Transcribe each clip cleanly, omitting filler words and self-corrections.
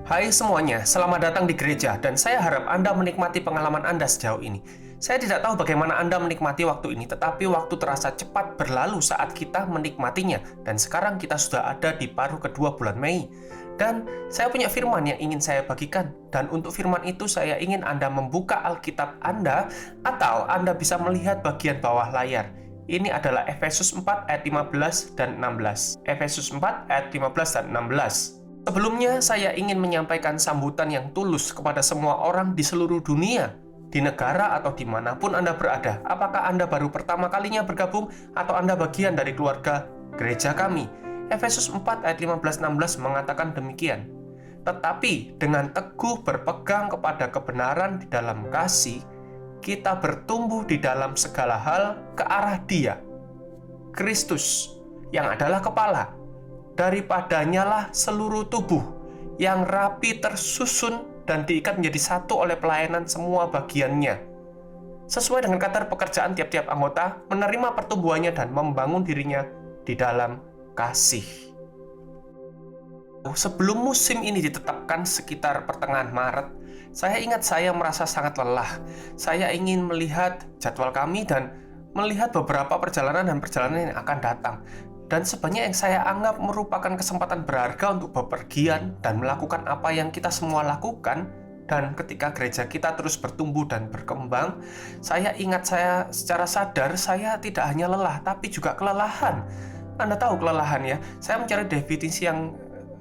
Hai semuanya, selamat datang di gereja dan saya harap Anda menikmati pengalaman Anda sejauh ini. Saya tidak tahu bagaimana Anda menikmati waktu ini, tetapi waktu terasa cepat berlalu saat kita menikmatinya. Dan sekarang kita sudah ada di paruh kedua bulan Mei. Dan saya punya firman yang ingin saya bagikan. Dan untuk firman itu saya ingin Anda membuka Alkitab Anda atau Anda bisa melihat bagian bawah layar. Ini adalah Efesus 4 ayat 15 dan 16. Efesus 4 ayat 15 dan 16. Sebelumnya, saya ingin menyampaikan sambutan yang tulus kepada semua orang di seluruh dunia, di negara atau dimanapun Anda berada. Apakah Anda baru pertama kalinya bergabung atau Anda bagian dari keluarga gereja kami? Efesus 4 ayat 15-16 mengatakan demikian. Tetapi dengan teguh berpegang kepada kebenaran di dalam kasih, kita bertumbuh di dalam segala hal ke arah Dia, Kristus, yang adalah kepala. Daripadanya lah seluruh tubuh yang rapi tersusun dan diikat menjadi satu oleh pelayanan semua bagiannya. Sesuai dengan kadar pekerjaan tiap-tiap anggota, menerima pertumbuhannya dan membangun dirinya di dalam kasih. Sebelum musim ini ditetapkan sekitar pertengahan Maret, saya ingat saya merasa sangat lelah. Saya ingin melihat jadwal kami dan melihat beberapa perjalanan yang akan datang. Dan sebanyak yang saya anggap merupakan kesempatan berharga untuk bepergian dan melakukan apa yang kita semua lakukan. Dan ketika gereja kita terus bertumbuh dan berkembang, saya ingat saya secara sadar saya tidak hanya lelah, tapi juga kelelahan. Anda tahu kelelahan ya? Saya mencari definisi yang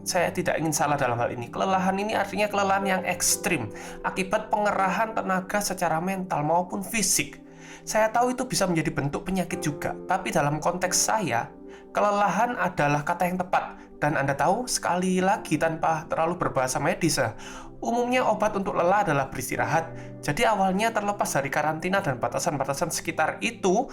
saya tidak ingin salah dalam hal ini. Kelelahan ini artinya kelelahan yang ekstrim, akibat pengerahan tenaga secara mental maupun fisik. Saya tahu itu bisa menjadi bentuk penyakit juga, tapi dalam konteks saya, kelelahan adalah kata yang tepat. Dan Anda tahu, sekali lagi tanpa terlalu berbahasa medis, umumnya obat untuk lelah adalah beristirahat. Jadi awalnya terlepas dari karantina dan batasan-batasan sekitar itu,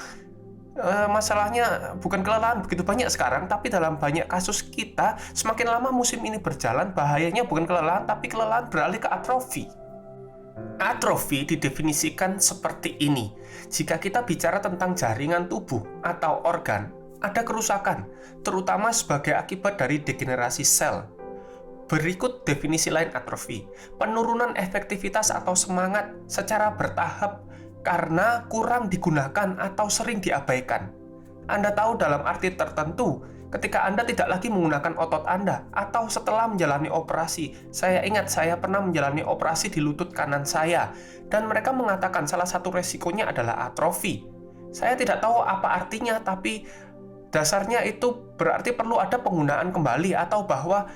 masalahnya bukan kelelahan begitu banyak sekarang, tapi dalam banyak kasus kita, semakin lama musim ini berjalan, bahayanya bukan kelelahan, tapi kelelahan beralih ke atrofi. Atrofi didefinisikan seperti ini. Jika kita bicara tentang jaringan tubuh atau organ, ada kerusakan, terutama sebagai akibat dari degenerasi sel. Berikut definisi lain atrofi: penurunan efektivitas atau semangat secara bertahap karena kurang digunakan atau sering diabaikan. Anda tahu dalam arti tertentu, ketika Anda tidak lagi menggunakan otot Anda, atau setelah menjalani operasi. Saya ingat saya pernah menjalani operasi di lutut kanan saya, dan mereka mengatakan salah satu resikonya adalah atrofi. Saya tidak tahu apa artinya, tapi dasarnya itu berarti perlu ada penggunaan kembali, atau bahwa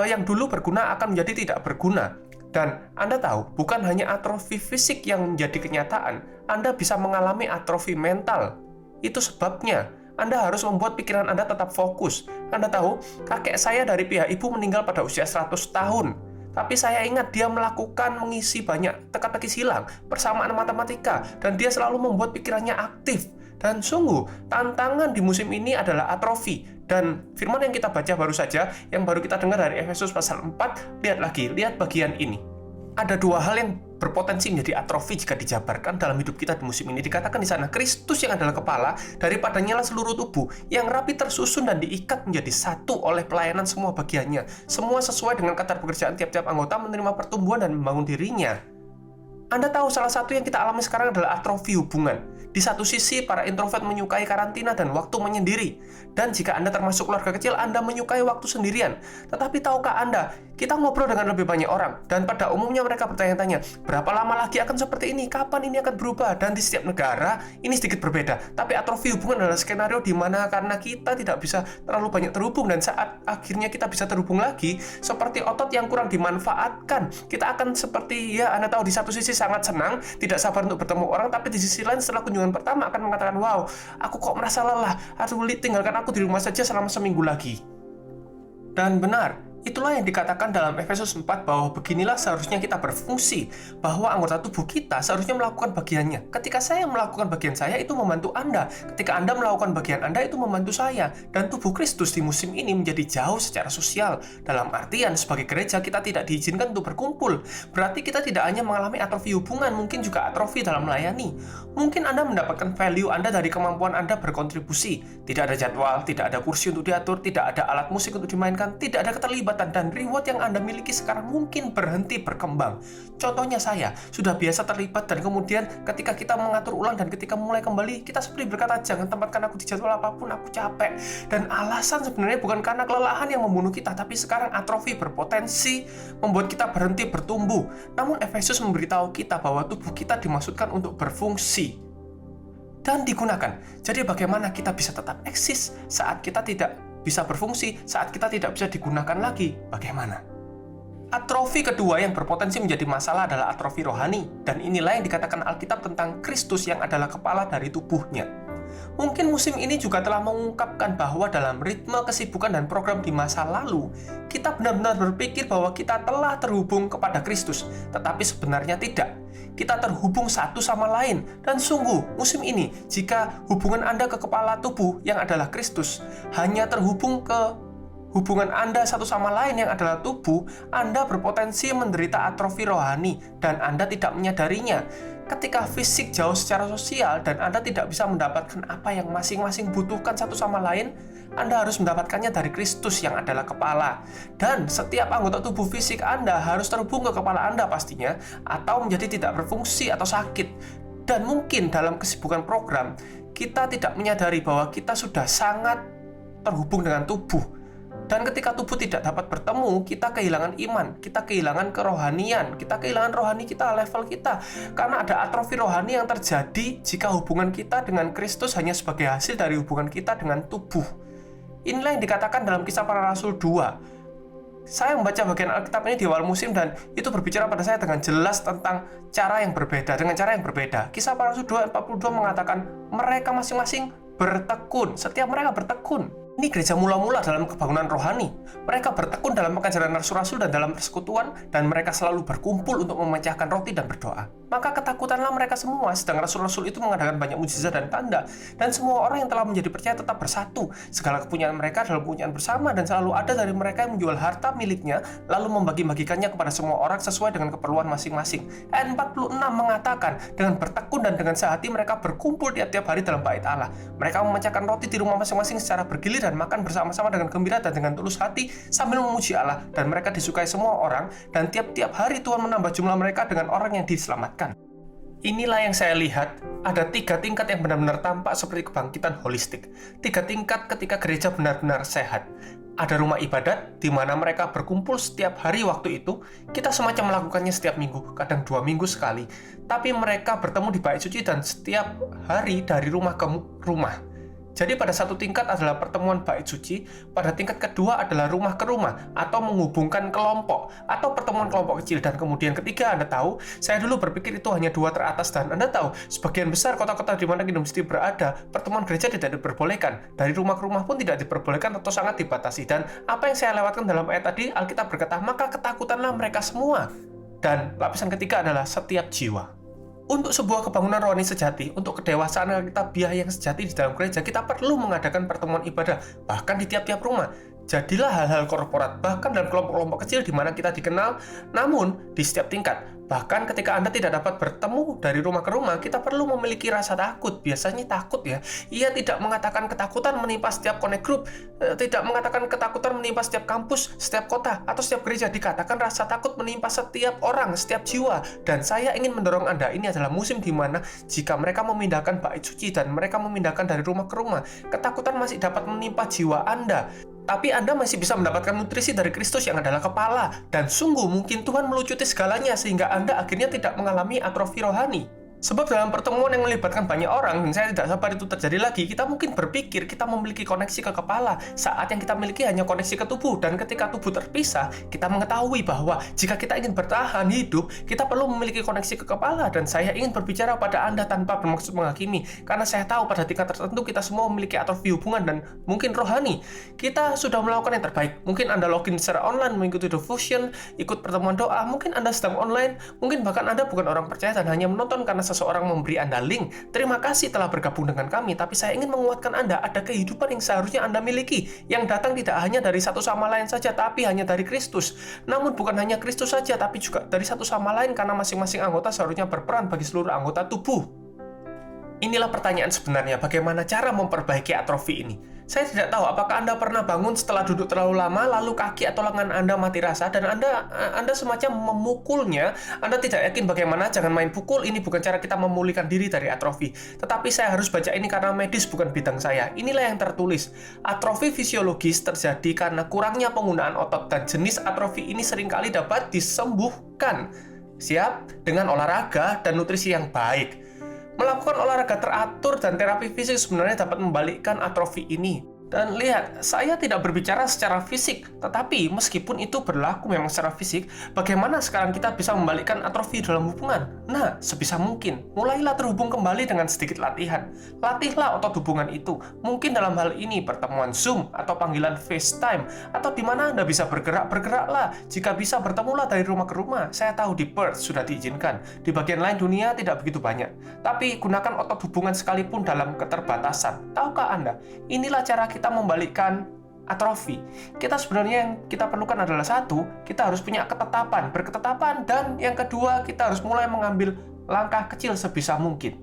yang dulu berguna akan menjadi tidak berguna. Dan Anda tahu, bukan hanya atrofi fisik yang menjadi kenyataan, Anda bisa mengalami atrofi mental. Itu sebabnya Anda harus membuat pikiran Anda tetap fokus. Anda tahu, kakek saya dari pihak ibu meninggal pada usia 100 tahun. Tapi saya ingat dia mengisi banyak teka-teki silang, persamaan matematika, dan dia selalu membuat pikirannya aktif. Dan sungguh, tantangan di musim ini adalah atrofi. Dan firman yang kita baca baru saja, yang baru kita dengar dari Efesus pasal 4, lihat bagian ini. Ada dua hal yang berpotensi menjadi atrofi jika dijabarkan dalam hidup kita di musim ini. Dikatakan di sana, Kristus yang adalah kepala, daripadanya lah seluruh tubuh, yang rapi tersusun dan diikat menjadi satu oleh pelayanan semua bagiannya. Semua sesuai dengan kadar pekerjaan tiap-tiap anggota menerima pertumbuhan dan membangun dirinya. Anda tahu salah satu yang kita alami sekarang adalah atrofi hubungan. Di satu sisi, para introvert menyukai karantina dan waktu menyendiri. Dan jika Anda termasuk keluarga kecil, Anda menyukai waktu sendirian. Tetapi tahukah Anda, kita ngobrol dengan lebih banyak orang. Dan pada umumnya mereka bertanya-tanya, berapa lama lagi akan seperti ini? Kapan ini akan berubah? Dan di setiap negara, ini sedikit berbeda. Tapi atrofi hubungan adalah skenario di mana karena kita tidak bisa terlalu banyak terhubung. Dan saat akhirnya kita bisa terhubung lagi, seperti otot yang kurang dimanfaatkan. Kita akan seperti, ya Anda tahu, di satu sisi sangat senang, tidak sabar untuk bertemu orang, tapi di sisi lain setelah kunjungan pertama akan mengatakan, wow, aku kok merasa lelah, aduh tinggalkan aku di rumah saja selama seminggu lagi. Dan benar, itulah yang dikatakan dalam Efesus 4 bahwa beginilah seharusnya kita berfungsi, bahwa anggota tubuh kita seharusnya melakukan bagiannya. Ketika saya melakukan bagian saya, itu membantu Anda. Ketika Anda melakukan bagian Anda, itu membantu saya. Dan tubuh Kristus di musim ini menjadi jauh secara sosial. Dalam artian, sebagai gereja kita tidak diizinkan untuk berkumpul. Berarti kita tidak hanya mengalami atrofi hubungan, mungkin juga atrofi dalam melayani. Mungkin Anda mendapatkan value Anda dari kemampuan Anda berkontribusi. Tidak ada jadwal, tidak ada kursi untuk diatur, tidak ada alat musik untuk dimainkan, tidak ada keterlibatan kenikmatan dan reward yang Anda miliki sekarang mungkin berhenti berkembang. Contohnya saya, sudah biasa terlibat dan kemudian ketika kita mengatur ulang dan ketika mulai kembali, kita seperti berkata, jangan tempatkan aku di jadwal apapun, aku capek. Dan alasan sebenarnya bukan karena kelelahan yang membunuh kita, tapi sekarang atrofi berpotensi membuat kita berhenti bertumbuh. Namun Efesus memberitahu kita bahwa tubuh kita dimaksudkan untuk berfungsi dan digunakan. Jadi bagaimana kita bisa tetap eksis saat kita tidak bisa berfungsi, saat kita tidak bisa digunakan lagi? Bagaimana? Atrofi kedua yang berpotensi menjadi masalah adalah atrofi rohani. Dan inilah yang dikatakan Alkitab tentang Kristus yang adalah kepala dari tubuhnya. Mungkin musim ini juga telah mengungkapkan bahwa dalam ritme kesibukan dan program di masa lalu, kita benar-benar berpikir bahwa kita telah terhubung kepada Kristus, tetapi sebenarnya tidak. Kita terhubung satu sama lain, dan sungguh musim ini, jika hubungan Anda ke kepala tubuh yang adalah Kristus, hanya terhubung ke hubungan Anda satu sama lain yang adalah tubuh, Anda berpotensi menderita atrofi rohani, dan Anda tidak menyadarinya. Ketika fisik jauh secara sosial dan Anda tidak bisa mendapatkan apa yang masing-masing butuhkan satu sama lain, Anda harus mendapatkannya dari Kristus yang adalah kepala. Dan setiap anggota tubuh fisik Anda harus terhubung ke kepala Anda pastinya, atau menjadi tidak berfungsi atau sakit. Dan mungkin dalam kesibukan program, kita tidak menyadari bahwa kita sudah sangat terhubung dengan tubuh. Dan ketika tubuh tidak dapat bertemu, kita kehilangan iman, kita kehilangan kerohanian, kita kehilangan rohani kita, level kita. Karena ada atrofi rohani yang terjadi jika hubungan kita dengan Kristus hanya sebagai hasil dari hubungan kita dengan tubuh. Inilah yang dikatakan dalam Kisah Para Rasul 2. Saya membaca bagian Alkitab ini di awal musim dan itu berbicara pada saya dengan jelas tentang cara yang berbeda, dengan cara yang berbeda. Kisah Para Rasul 2:42 mengatakan mereka masing-masing bertekun, setiap mereka bertekun. Ini gereja mula-mula dalam kebangunan rohani. Mereka bertekun dalam pengajaran rasul-rasul dan dalam persekutuan, dan mereka selalu berkumpul untuk memecahkan roti dan berdoa. Maka ketakutanlah mereka semua, sedang rasul-rasul itu mengadakan banyak mukjizat dan tanda, dan semua orang yang telah menjadi percaya tetap bersatu. Segala kepunyaan mereka dalam kepunyaan bersama, dan selalu ada dari mereka yang menjual harta miliknya, lalu membagi-bagikannya kepada semua orang sesuai dengan keperluan masing-masing. Ayat 46 mengatakan, dengan bertekun dan dengan sehati mereka berkumpul tiap-tiap hari dalam bait Allah. Mereka memecahkan roti di rumah masing-masing secara bergilir dan makan bersama-sama dengan gembira dan dengan tulus hati sambil memuji Allah, dan mereka disukai semua orang, dan tiap-tiap hari Tuhan menambah jumlah mereka dengan orang yang diselamatkan. Inilah yang saya lihat, ada 3 tingkat yang benar-benar tampak seperti kebangkitan holistik. 3 tingkat ketika gereja benar-benar sehat. Ada rumah ibadat, di mana mereka berkumpul setiap hari waktu itu. Kita semacam melakukannya setiap minggu, kadang 2 minggu sekali. Tapi mereka bertemu di bait suci dan setiap hari dari rumah ke rumah. Jadi pada satu tingkat adalah pertemuan bait suci, pada tingkat kedua adalah rumah ke rumah, atau menghubungkan kelompok, atau pertemuan kelompok kecil, dan kemudian ketiga, Anda tahu, saya dulu berpikir itu hanya 2 teratas, dan Anda tahu, sebagian besar kota-kota di mana Kingdom City berada, pertemuan gereja tidak diperbolehkan, dari rumah ke rumah pun tidak diperbolehkan atau sangat dibatasi, dan apa yang saya lewatkan dalam ayat tadi, Alkitab berkata, maka ketakutanlah mereka semua. Dan lapisan ketiga adalah setiap jiwa. Untuk sebuah kebangunan rohani sejati, untuk kedewasaan Alkitabiah yang sejati di dalam gereja, kita perlu mengadakan pertemuan ibadah, bahkan di tiap-tiap rumah. Jadilah hal-hal korporat, bahkan dalam kelompok-kelompok kecil di mana kita dikenal, namun di setiap tingkat. Bahkan ketika Anda tidak dapat bertemu dari rumah ke rumah, kita perlu memiliki rasa takut. Biasanya takut ya. Ia tidak mengatakan ketakutan menimpa setiap connect group, tidak mengatakan ketakutan menimpa setiap kampus, setiap kota, atau setiap gereja. Dikatakan rasa takut menimpa setiap orang, setiap jiwa. Dan saya ingin mendorong Anda, ini adalah musim di mana jika mereka memindahkan bait suci dan mereka memindahkan dari rumah ke rumah, ketakutan masih dapat menimpa jiwa Anda. Tapi Anda masih bisa mendapatkan nutrisi dari Kristus yang adalah kepala. Dan sungguh mungkin Tuhan melucuti segalanya sehingga Anda akhirnya tidak mengalami atrofi rohani. Sebab dalam pertemuan yang melibatkan banyak orang, dan saya tidak sabar itu terjadi lagi, kita mungkin berpikir kita memiliki koneksi ke kepala, saat yang kita miliki hanya koneksi ke tubuh, dan ketika tubuh terpisah, kita mengetahui bahwa jika kita ingin bertahan hidup, kita perlu memiliki koneksi ke kepala, dan saya ingin berbicara pada Anda tanpa bermaksud menghakimi, karena saya tahu pada tingkat tertentu kita semua memiliki atrofi hubungan dan mungkin rohani. Kita sudah melakukan yang terbaik, mungkin Anda login secara online, mengikuti devotion, ikut pertemuan doa, mungkin Anda sedang online, mungkin bahkan Anda bukan orang percaya dan hanya menonton karena seseorang memberi Anda link. Terima kasih telah bergabung dengan kami, tapi saya ingin menguatkan Anda, ada kehidupan yang seharusnya Anda miliki, yang datang tidak hanya dari satu sama lain saja, tapi hanya dari Kristus. Namun bukan hanya Kristus saja, tapi juga dari satu sama lain, karena masing-masing anggota seharusnya berperan bagi seluruh anggota tubuh. Inilah pertanyaan sebenarnya, bagaimana cara memperbaiki atrofi ini? Saya tidak tahu apakah Anda pernah bangun setelah duduk terlalu lama, lalu kaki atau lengan Anda mati rasa, dan Anda semacam memukulnya. Anda tidak yakin bagaimana, jangan main pukul, ini bukan cara kita memulihkan diri dari atrofi. Tetapi saya harus baca ini karena medis bukan bidang saya. Inilah yang tertulis. Atrofi fisiologis terjadi karena kurangnya penggunaan otot, dan jenis atrofi ini seringkali dapat disembuhkan. Siap? Dengan olahraga dan nutrisi yang baik. Melakukan olahraga teratur dan terapi fisik sebenarnya dapat membalikkan atrofi ini. Dan lihat, saya tidak berbicara secara fisik, tetapi meskipun itu berlaku memang secara fisik, bagaimana sekarang kita bisa membalikkan atrofi dalam hubungan? Nah, sebisa mungkin, mulailah terhubung kembali dengan sedikit latihan. Latihlah otot hubungan itu. Mungkin dalam hal ini pertemuan Zoom atau panggilan FaceTime, atau di mana Anda bisa bergeraklah. Jika bisa, bertemulah dari rumah ke rumah. Saya tahu di Perth sudah diizinkan. Di bagian lain dunia tidak begitu banyak. Tapi gunakan otot hubungan sekalipun dalam keterbatasan. Tahukah Anda? Inilah cara kita membalikkan atrofi. Kita sebenarnya yang kita perlukan adalah satu, kita harus punya berketetapan, dan yang kedua, kita harus mulai mengambil langkah kecil sebisa mungkin.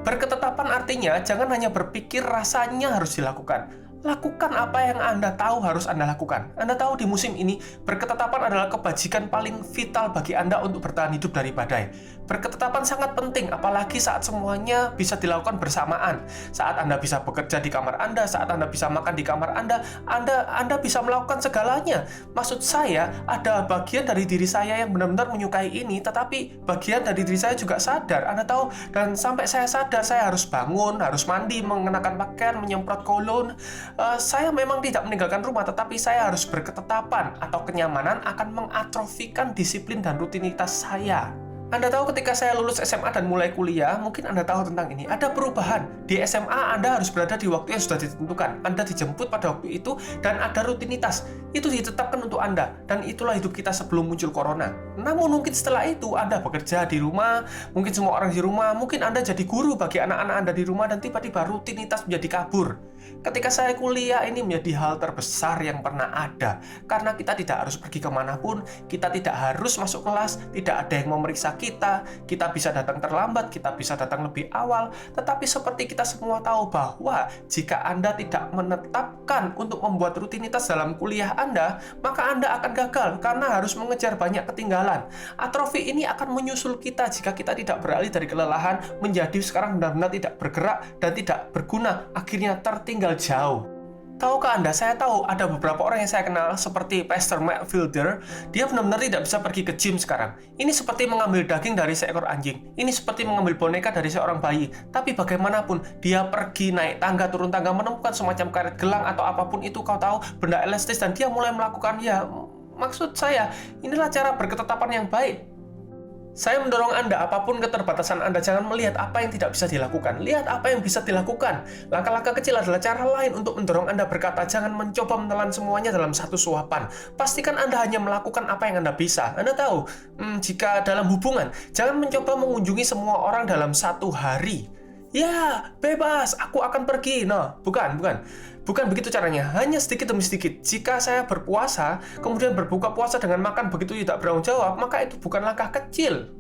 Berketetapan artinya jangan hanya berpikir rasanya harus dilakukan. Lakukan apa yang Anda tahu harus Anda lakukan. Anda tahu di musim ini, berketetapan adalah kebajikan paling vital bagi Anda untuk bertahan hidup dari badai. Berketetapan sangat penting, apalagi saat semuanya bisa dilakukan bersamaan. Saat Anda bisa bekerja di kamar Anda, saat Anda bisa makan di kamar Anda bisa melakukan segalanya. Maksud saya, ada bagian dari diri saya yang benar-benar menyukai ini, tetapi bagian dari diri saya juga sadar. Anda tahu, dan sampai saya sadar, saya harus bangun, harus mandi, mengenakan pakaian, menyemprot kolon. Saya memang tidak meninggalkan rumah, tetapi saya harus berketetapan atau kenyamanan akan mengatrofikan disiplin dan rutinitas saya. Anda tahu ketika saya lulus SMA dan mulai kuliah, mungkin Anda tahu tentang ini. Ada perubahan. Di SMA Anda harus berada di waktu yang sudah ditentukan. Anda dijemput pada waktu itu dan ada rutinitas. Itu ditetapkan untuk Anda. Dan itulah hidup kita sebelum muncul corona. Namun mungkin setelah itu Anda bekerja di rumah, mungkin semua orang di rumah, mungkin Anda jadi guru bagi anak-anak Anda di rumah, dan tiba-tiba rutinitas menjadi kabur. Ketika saya kuliah, ini menjadi hal terbesar yang pernah ada. Karena kita tidak harus pergi kemanapun, kita tidak harus masuk kelas, tidak ada yang memeriksa kita bisa datang terlambat, kita bisa datang lebih awal. Tetapi seperti kita semua tahu bahwa jika Anda tidak menetapkan untuk membuat rutinitas dalam kuliah Anda, maka Anda akan gagal karena harus mengejar banyak ketinggalan. Atrofi ini akan menyusul kita jika kita tidak beralih dari kelelahan menjadi sekarang benar-benar tidak bergerak dan tidak berguna, akhirnya tertinggal jauh. Tahukah Anda, saya tahu ada beberapa orang yang saya kenal seperti Pastor Matt Fielder. Dia benar-benar tidak bisa pergi ke gym sekarang. Ini seperti mengambil daging dari seekor anjing. Ini seperti mengambil boneka dari seorang bayi. Tapi bagaimanapun, dia pergi naik tangga, turun tangga, menemukan semacam karet gelang atau apapun itu, kau tahu, benda elastis, dan dia mulai melakukan, maksud saya, inilah cara berketetapan yang baik. Saya mendorong Anda, apapun keterbatasan Anda, jangan melihat apa yang tidak bisa dilakukan. Lihat apa yang bisa dilakukan. Langkah-langkah kecil adalah cara lain untuk mendorong Anda berkata, jangan mencoba menelan semuanya dalam satu suapan. Pastikan Anda hanya melakukan apa yang Anda bisa. Anda tahu, jika dalam hubungan, jangan mencoba mengunjungi semua orang dalam satu hari. Ya, bebas, aku akan pergi. No, bukan begitu caranya. Hanya sedikit demi sedikit. Jika saya berpuasa, kemudian berbuka puasa dengan makan begitu tidak bertanggung jawab, maka itu bukan langkah kecil.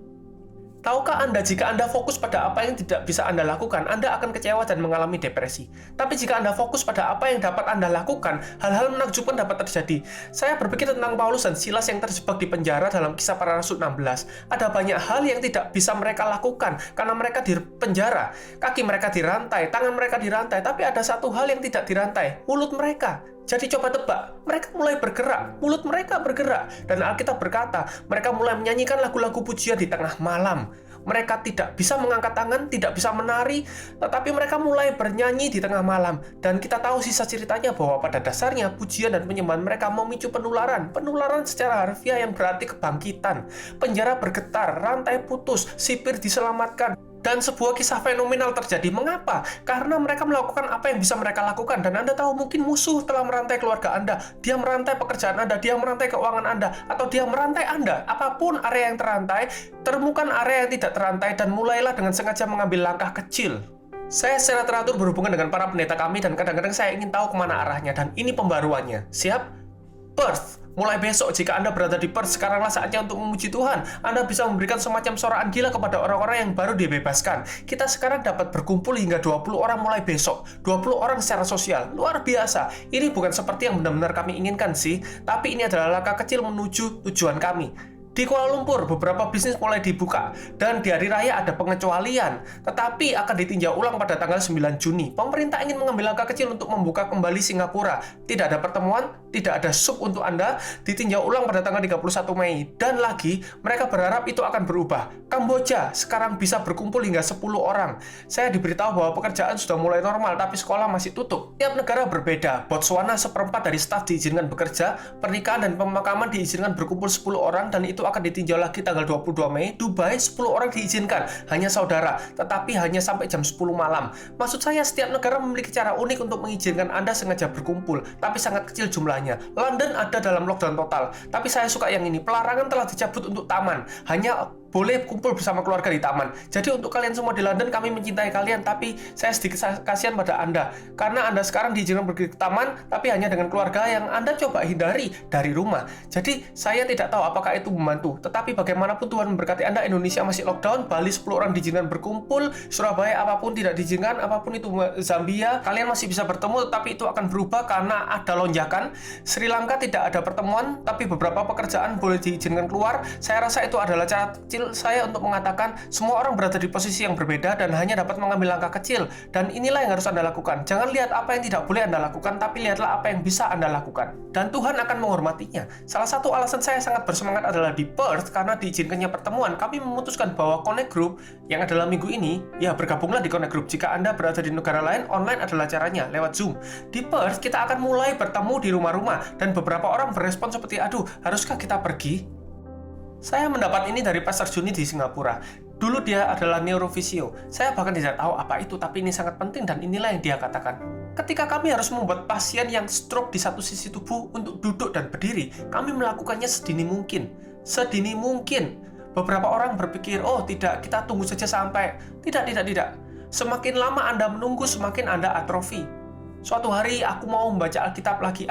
Tahukah Anda, jika Anda fokus pada apa yang tidak bisa Anda lakukan, Anda akan kecewa dan mengalami depresi. Tapi jika Anda fokus pada apa yang dapat Anda lakukan, hal-hal menakjubkan dapat terjadi. Saya berpikir tentang Paulus dan Silas yang terjebak di penjara dalam Kisah Para Rasul 16. Ada banyak hal yang tidak bisa mereka lakukan karena mereka di penjara. Kaki mereka dirantai, tangan mereka dirantai, tapi ada satu hal yang tidak dirantai, mulut mereka. Jadi coba tebak, mereka mulai bergerak, mulut mereka bergerak. Dan Alkitab berkata, mereka mulai menyanyikan lagu-lagu pujian di tengah malam. Mereka tidak bisa mengangkat tangan, tidak bisa menari, tetapi mereka mulai bernyanyi di tengah malam. Dan kita tahu sisa ceritanya bahwa pada dasarnya pujian dan penyembahan mereka memicu penularan. Penularan secara harfiah yang berarti kebangkitan. Penjara bergetar, rantai putus, sipir diselamatkan. Dan sebuah kisah fenomenal terjadi. Mengapa? Karena mereka melakukan apa yang bisa mereka lakukan. Dan Anda tahu, mungkin musuh telah merantai keluarga Anda. Dia merantai pekerjaan Anda, dia merantai keuangan Anda, atau dia merantai Anda. Apapun area yang terantai, temukan area yang tidak terantai, dan mulailah dengan sengaja mengambil langkah kecil. Saya secara teratur berhubungan dengan para pendeta kami, dan kadang-kadang saya ingin tahu kemana arahnya, dan ini pembaruannya. Siap? Perth. Mulai besok, jika Anda berada di Perth, sekaranglah saatnya untuk memuji Tuhan. Anda bisa memberikan semacam sorakan gila kepada orang-orang yang baru dibebaskan. Kita sekarang dapat berkumpul hingga 20 orang mulai besok. 20 orang secara sosial. Luar biasa. Ini bukan seperti yang benar-benar kami inginkan sih, tapi ini adalah langkah kecil menuju tujuan kami. Di Kuala Lumpur, beberapa bisnis mulai dibuka, dan di hari raya ada pengecualian, tetapi akan ditinjau ulang pada tanggal 9 Juni. Pemerintah ingin mengambil langkah kecil untuk membuka kembali Singapura. Tidak ada pertemuan, tidak ada sup untuk Anda, ditinjau ulang pada tanggal 31 Mei. Dan lagi, mereka berharap itu akan berubah. Kamboja sekarang bisa berkumpul hingga 10 orang. Saya diberitahu bahwa pekerjaan sudah mulai normal, tapi sekolah masih tutup. Tiap negara berbeda. Botswana seperempat dari staf diizinkan bekerja, pernikahan dan pemakaman diizinkan berkumpul 10 orang, dan itu akan ditinjau lagi tanggal 22 Mei. Dubai 10 orang diizinkan, hanya saudara, tetapi hanya sampai jam 10 malam. Maksud saya, setiap negara memiliki cara unik untuk mengizinkan Anda sengaja berkumpul, tapi sangat kecil jumlahnya. London ada dalam lockdown total, tapi saya suka yang ini. Pelarangan telah dicabut untuk taman, hanya boleh kumpul bersama keluarga di taman. Jadi untuk kalian semua di London, kami mencintai kalian, tapi saya sedikit kasihan pada Anda, karena Anda sekarang diizinkan pergi ke taman, tapi hanya dengan keluarga yang Anda coba hindari dari rumah. Jadi saya tidak tahu apakah itu membantu, tetapi bagaimanapun Tuhan memberkati Anda. Indonesia masih lockdown, Bali 10 orang diizinkan berkumpul, Surabaya apapun tidak diizinkan, apapun itu Zambia, kalian masih bisa bertemu, tetapi itu akan berubah karena ada lonjakan. Sri Lanka tidak ada pertemuan, tapi beberapa pekerjaan boleh diizinkan keluar. Saya rasa itu adalah cara kecil saya untuk mengatakan semua orang berada di posisi yang berbeda dan hanya dapat mengambil langkah kecil, dan inilah yang harus Anda lakukan. Jangan lihat apa yang tidak boleh Anda lakukan, tapi lihatlah apa yang bisa Anda lakukan, dan Tuhan akan menghormatinya. Salah satu alasan saya sangat bersemangat adalah di Perth, karena diizinkannya pertemuan. Kami memutuskan bahwa Connect Group yang adalah minggu ini, ya bergabunglah di Connect Group. Jika Anda berada di negara lain, online adalah caranya, lewat Zoom. Di Perth kita akan mulai bertemu di rumah-rumah, dan beberapa orang berespon seperti, aduh, haruskah kita pergi? Saya mendapat ini dari Pastor Juni di Singapura. Dulu dia adalah neurovisio. Saya bahkan tidak tahu apa itu, tapi ini sangat penting dan inilah yang dia katakan. Ketika kami harus membuat pasien yang stroke di satu sisi tubuh untuk duduk dan berdiri, kami melakukannya sedini mungkin. Sedini mungkin. Beberapa orang berpikir, oh tidak, kita tunggu saja sampai. Tidak. Semakin lama Anda menunggu, semakin Anda atrofi. Suatu hari aku mau membaca Alkitab lagi,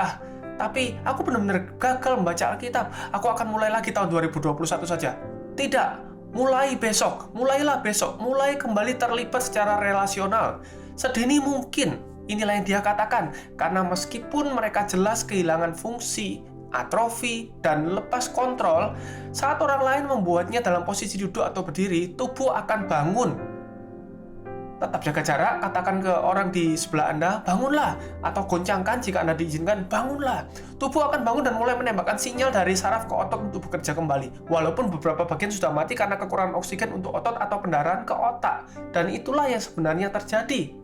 tapi aku benar-benar gagal membaca Alkitab. Aku akan mulai lagi tahun 2021 saja. Tidak, mulailah besok, mulai kembali terlibat secara relasional. Sedini mungkin, inilah yang dia katakan. Karena meskipun mereka jelas kehilangan fungsi, atrofi, dan lepas kontrol, saat orang lain membuatnya dalam posisi duduk atau berdiri, tubuh akan bangun. Tetap jaga jarak, katakan ke orang di sebelah Anda, bangunlah, atau goncangkan jika Anda diizinkan, bangunlah. Tubuh akan bangun dan mulai menembakkan sinyal dari saraf ke otot untuk bekerja kembali. Walaupun beberapa bagian sudah mati karena kekurangan oksigen untuk otot atau pendarahan ke otak. Dan itulah yang sebenarnya terjadi.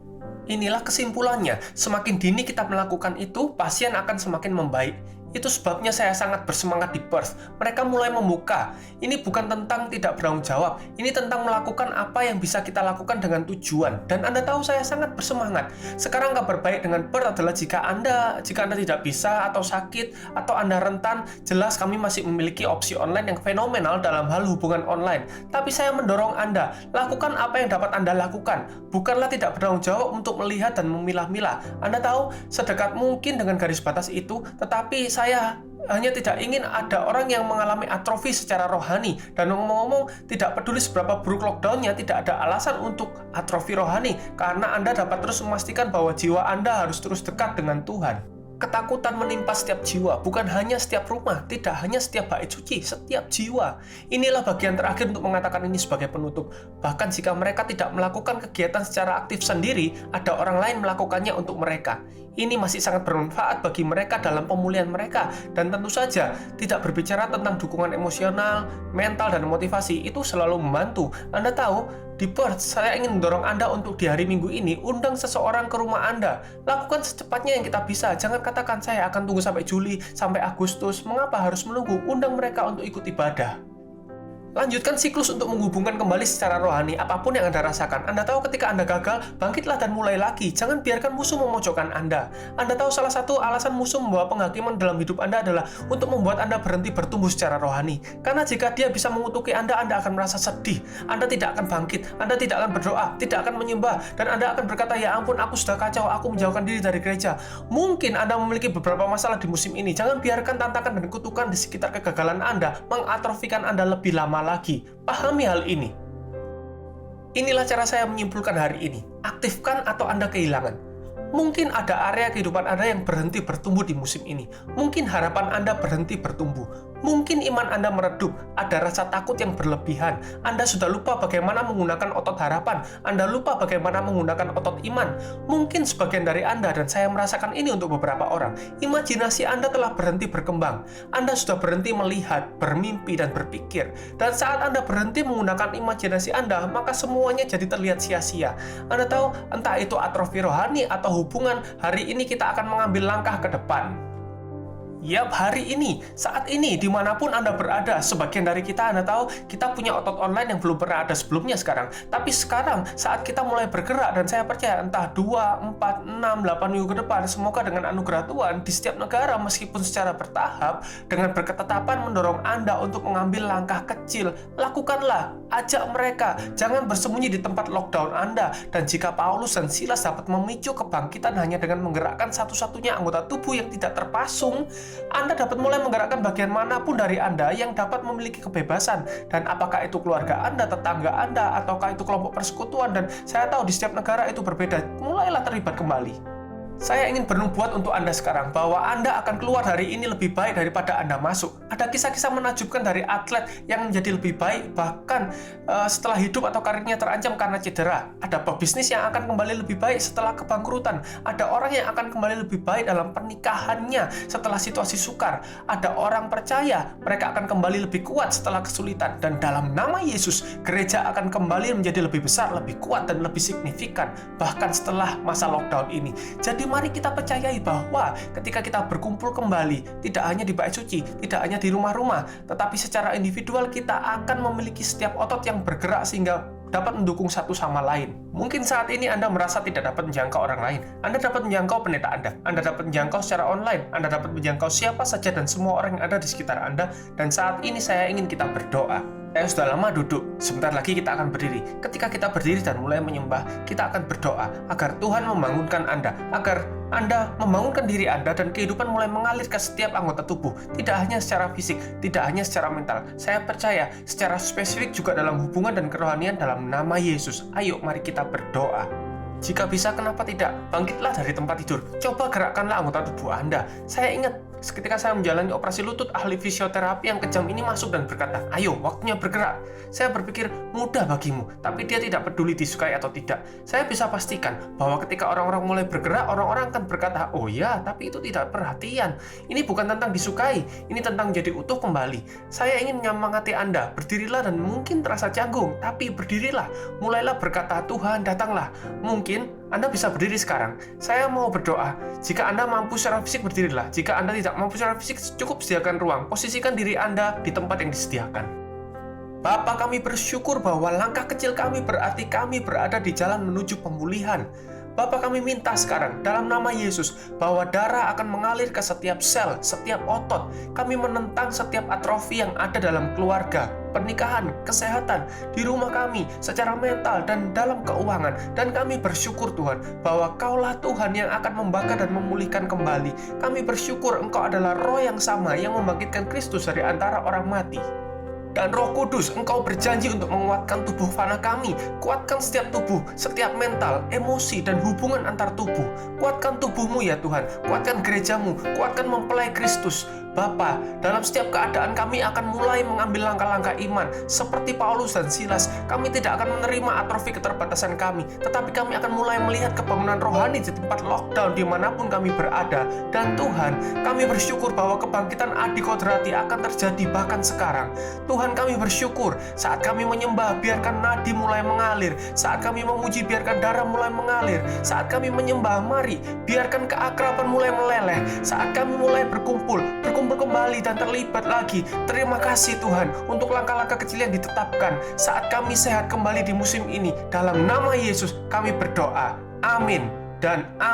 Inilah kesimpulannya, semakin dini kita melakukan itu, pasien akan semakin membaik. Itu sebabnya saya sangat bersemangat di Perth. Mereka mulai membuka. Ini bukan tentang tidak bertanggung jawab. Ini tentang melakukan apa yang bisa kita lakukan dengan tujuan. Dan Anda tahu saya sangat bersemangat. Sekarang kabar baik dengan Perth adalah jika Anda tidak bisa atau sakit atau Anda rentan, jelas kami masih memiliki opsi online yang fenomenal dalam hal hubungan online. Tapi saya mendorong Anda, lakukan apa yang dapat Anda lakukan. Bukanlah tidak bertanggung jawab untuk melihat dan memilah-milah. Anda tahu, sedekat mungkin dengan garis batas itu, tetapi saya hanya tidak ingin ada orang yang mengalami atrofi secara rohani. Dan ngomong-ngomong, tidak peduli seberapa buruk lockdownnya, tidak ada alasan untuk atrofi rohani, karena Anda dapat terus memastikan bahwa jiwa Anda harus terus dekat dengan Tuhan. Ketakutan menimpa setiap jiwa, bukan hanya setiap rumah, tidak hanya setiap bait suci, setiap jiwa. Inilah bagian terakhir untuk mengatakan ini sebagai penutup. Bahkan jika mereka tidak melakukan kegiatan secara aktif sendiri, ada orang lain melakukannya untuk mereka. Ini masih sangat bermanfaat bagi mereka dalam pemulihan mereka. Dan tentu saja, tidak berbicara tentang dukungan emosional, mental, dan motivasi, itu selalu membantu. Anda tahu, di Perth, saya ingin mendorong Anda untuk di hari Minggu ini, undang seseorang ke rumah Anda. Lakukan secepatnya yang kita bisa. Jangan katakan, saya akan tunggu sampai Juli, sampai Agustus. Mengapa harus menunggu? Undang mereka untuk ikut ibadah. Lanjutkan siklus untuk menghubungkan kembali secara rohani apapun yang Anda rasakan. Anda tahu ketika Anda gagal, bangkitlah dan mulai lagi. Jangan biarkan musuh memojokkan Anda. Anda tahu salah satu alasan musuh membawa penghakiman dalam hidup Anda adalah untuk membuat Anda berhenti bertumbuh secara rohani. Karena jika dia bisa mengutuki Anda akan merasa sedih. Anda tidak akan bangkit, Anda tidak akan berdoa, tidak akan menyembah, dan Anda akan berkata, ya ampun, aku sudah kacau, aku menjauhkan diri dari gereja. Mungkin Anda memiliki beberapa masalah di musim ini. Jangan biarkan tantangan dan kutukan di sekitar kegagalan Anda mengatrofikan Anda lebih lama lagi. Pahami hal ini. Inilah cara saya menyimpulkan hari ini. Aktifkan atau Anda kehilangan. Mungkin ada area kehidupan Anda yang berhenti bertumbuh di musim ini. Mungkin harapan Anda berhenti bertumbuh. Mungkin iman Anda meredup, ada rasa takut yang berlebihan. Anda sudah lupa bagaimana menggunakan otot harapan. Anda lupa bagaimana menggunakan otot iman. Mungkin sebagian dari Anda, dan saya merasakan ini untuk beberapa orang, imajinasi Anda telah berhenti berkembang. Anda sudah berhenti melihat, bermimpi, dan berpikir. Dan saat Anda berhenti menggunakan imajinasi Anda, maka semuanya jadi terlihat sia-sia. Anda tahu, entah itu atrofi rohani atau hubungan, hari ini kita akan mengambil langkah ke depan. Yap, hari ini, saat ini, dimanapun Anda berada, sebagian dari kita, Anda tahu, kita punya otot online yang belum pernah ada sebelumnya sekarang. Tapi sekarang, saat kita mulai bergerak, dan saya percaya entah 2, 4, 6, 8 minggu ke depan, semoga dengan anugerah Tuhan, di setiap negara, meskipun secara bertahap, dengan berketetapan mendorong Anda untuk mengambil langkah kecil, lakukanlah, ajak mereka, jangan bersembunyi di tempat lockdown Anda. Dan jika Paulus dan Silas dapat memicu kebangkitan hanya dengan menggerakkan satu-satunya anggota tubuh yang tidak terpasung, Anda dapat mulai menggerakkan bagian manapun dari Anda yang dapat memiliki kebebasan. Dan apakah itu keluarga Anda, tetangga Anda, ataukah itu kelompok persekutuan, dan saya tahu di setiap negara itu berbeda. Mulailah terlibat kembali. Saya ingin bernubuat untuk Anda sekarang bahwa Anda akan keluar hari ini lebih baik daripada Anda masuk. Ada kisah-kisah menakjubkan dari atlet yang menjadi lebih baik bahkan setelah hidup atau karirnya terancam karena cedera. Ada pebisnis yang akan kembali lebih baik setelah kebangkrutan. Ada orang yang akan kembali lebih baik dalam pernikahannya setelah situasi sukar. Ada orang percaya mereka akan kembali lebih kuat setelah kesulitan. Dan dalam nama Yesus, gereja akan kembali menjadi lebih besar, lebih kuat, dan lebih signifikan bahkan setelah masa lockdown ini. Jadi mari kita percayai bahwa ketika kita berkumpul kembali, tidak hanya di bait suci, tidak hanya di rumah-rumah, tetapi secara individual kita akan memiliki setiap otot yang bergerak sehingga dapat mendukung satu sama lain. Mungkin saat ini Anda merasa tidak dapat menjangkau orang lain. Anda dapat menjangkau pendeta Anda dapat menjangkau secara online, Anda dapat menjangkau siapa saja dan semua orang yang ada di sekitar Anda. Dan saat ini saya ingin kita berdoa. Saya sudah lama duduk, sebentar lagi kita akan berdiri. Ketika kita berdiri dan mulai menyembah, kita akan berdoa agar Tuhan membangunkan Anda, agar Anda membangunkan diri Anda dan kehidupan mulai mengalir ke setiap anggota tubuh. Tidak hanya secara fisik, tidak hanya secara mental. Saya percaya secara spesifik juga dalam hubungan dan kerohanian dalam nama Yesus. Ayo mari kita berdoa. Jika bisa, kenapa tidak? Bangkitlah dari tempat tidur. Coba gerakkanlah anggota tubuh Anda. Saya ingat ketika saya menjalani operasi lutut, ahli fisioterapi yang kejam ini masuk dan berkata, ayo, waktunya bergerak. Saya berpikir, mudah bagimu, tapi dia tidak peduli disukai atau tidak. Saya bisa pastikan bahwa ketika orang-orang mulai bergerak, orang-orang akan berkata, oh ya, tapi itu tidak perhatian. Ini bukan tentang disukai, ini tentang jadi utuh kembali. Saya ingin menyemangati Anda, berdirilah dan mungkin terasa canggung, tapi berdirilah. Mulailah berkata, Tuhan, datanglah. Mungkin Anda bisa berdiri sekarang. Saya mau berdoa. Jika Anda mampu secara fisik, berdirilah. Jika Anda tidak mampu secara fisik, cukup sediakan ruang. Posisikan diri Anda di tempat yang disediakan. Bapa, kami bersyukur bahwa langkah kecil kami berarti kami berada di jalan menuju pemulihan. Bapa, kami minta sekarang dalam nama Yesus bahwa darah akan mengalir ke setiap sel, setiap otot. Kami menentang setiap atrofi yang ada dalam keluarga, pernikahan, kesehatan, di rumah kami, secara mental dan dalam keuangan. Dan kami bersyukur Tuhan bahwa Kaulah Tuhan yang akan membakar dan memulihkan kembali. Kami bersyukur Engkau adalah Roh yang sama yang membangkitkan Kristus dari antara orang mati. Dan Roh Kudus, Engkau berjanji untuk menguatkan tubuh fana kami. Kuatkan setiap tubuh, setiap mental, emosi, dan hubungan antar tubuh. Kuatkan tubuhmu ya Tuhan, kuatkan gerejamu, kuatkan mempelai Kristus. Bapa, dalam setiap keadaan kami akan mulai mengambil langkah-langkah iman. Seperti Paulus dan Silas, kami tidak akan menerima atrofi keterbatasan kami, tetapi kami akan mulai melihat kebangunan rohani di tempat lockdown dimanapun kami berada. Dan Tuhan, kami bersyukur bahwa kebangkitan Adi Kodrati akan terjadi bahkan sekarang. Tuhan, kami bersyukur saat kami menyembah, biarkan nadi mulai mengalir. Saat kami memuji, biarkan darah mulai mengalir. Saat kami menyembah, mari biarkan keakraban mulai meleleh. Saat kami mulai berkumpul berkumpul kembali dan terlibat lagi. Terima kasih Tuhan untuk langkah-langkah kecil yang ditetapkan saat kami sehat kembali di musim ini. Dalam nama Yesus kami berdoa. Amin dan amin.